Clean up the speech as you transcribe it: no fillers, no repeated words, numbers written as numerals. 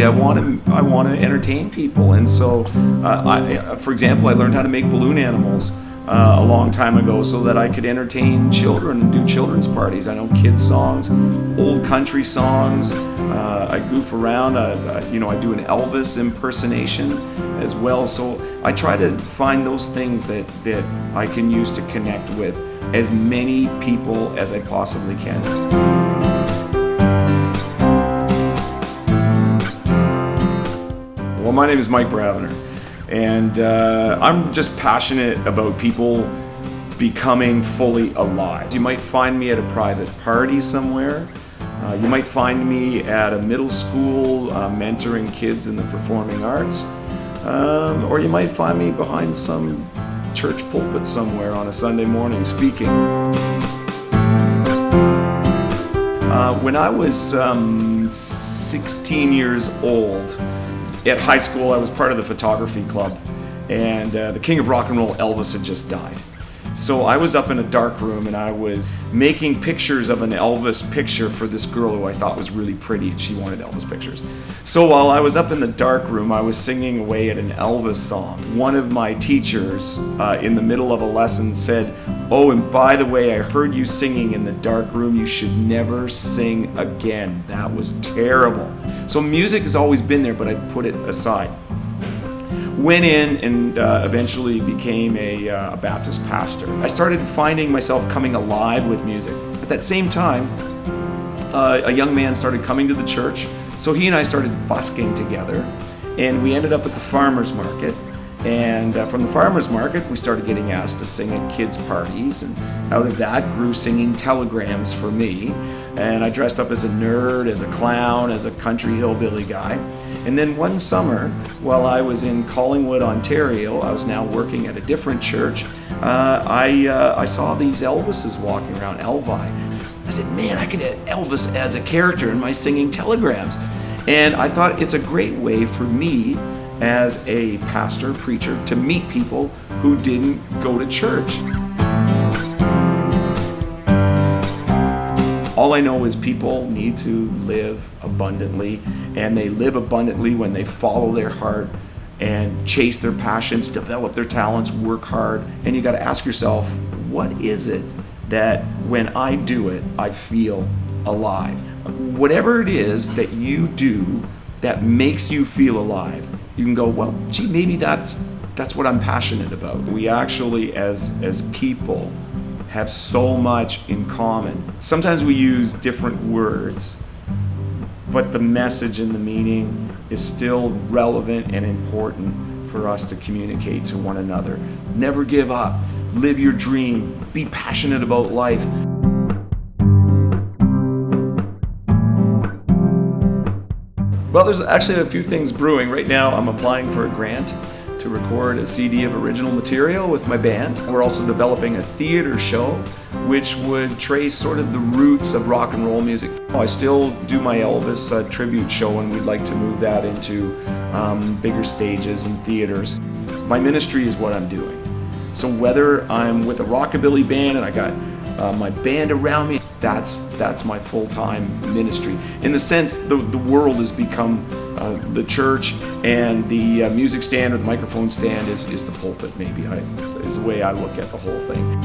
I want to entertain people, and so for example, I learned how to make balloon animals a long time ago so that I could entertain children and do children's parties. I know kids songs, old country songs. I goof around. I do an Elvis impersonation as well. So I try to find those things that I can use to connect with as many people as I possibly can. Well, my name is Mike Bravener, and I'm just passionate about people becoming fully alive. You might find me at a private party somewhere. You might find me at a middle school mentoring kids in the performing arts. Or you might find me behind some church pulpit somewhere on a Sunday morning speaking. When I was 16 years old, at high school I was part of the photography club, and the king of rock and roll, Elvis, had just died. So I was up in a dark room and I was making pictures of an Elvis picture for this girl who I thought was really pretty, and she wanted Elvis pictures. So while I was up in the dark room, I was singing away at an Elvis song. One of my teachers in the middle of a lesson said, "Oh, and by the way, I heard you singing in the dark room. You should never sing again. That was terrible." So music has always been there, but I put it aside. Went in and eventually became a Baptist pastor. I started finding myself coming alive with music. At that same time, a young man started coming to the church, so he and I started busking together, and we ended up at the farmer's market. And from the farmer's market, we started getting asked to sing at kids' parties, and out of that grew singing telegrams for me. And I dressed up as a nerd, as a clown, as a country hillbilly guy. And then one summer, while I was in Collingwood, Ontario, I was now working at a different church, I saw these Elvises walking around, Elvi. I said, man, I could have Elvis as a character in my singing telegrams. And I thought it's a great way for me as a pastor, preacher, to meet people who didn't go to church. All I know is people need to live abundantly, and they live abundantly when they follow their heart and chase their passions, develop their talents, work hard. And you got to ask yourself, what is it that when I do it, I feel alive? Whatever it is that you do that makes you feel alive, you can go, well, gee, maybe that's what I'm passionate about. We actually, as people, have so much in common. Sometimes we use different words, but the message and the meaning is still relevant and important for us to communicate to one another. Never give up. Live your dream. Be passionate about life. Well, there's actually a few things brewing. Right now, I'm applying for a grant to record a CD of original material with my band. We're also developing a theater show which would trace sort of the roots of rock and roll music. I still do my Elvis tribute show, and we'd like to move that into bigger stages and theaters. My ministry is what I'm doing. So whether I'm with a rockabilly band and I got my band around me, that's my full-time ministry. In the sense, the world has become the church, and the music stand or the microphone stand is the pulpit, maybe, is the way I look at the whole thing.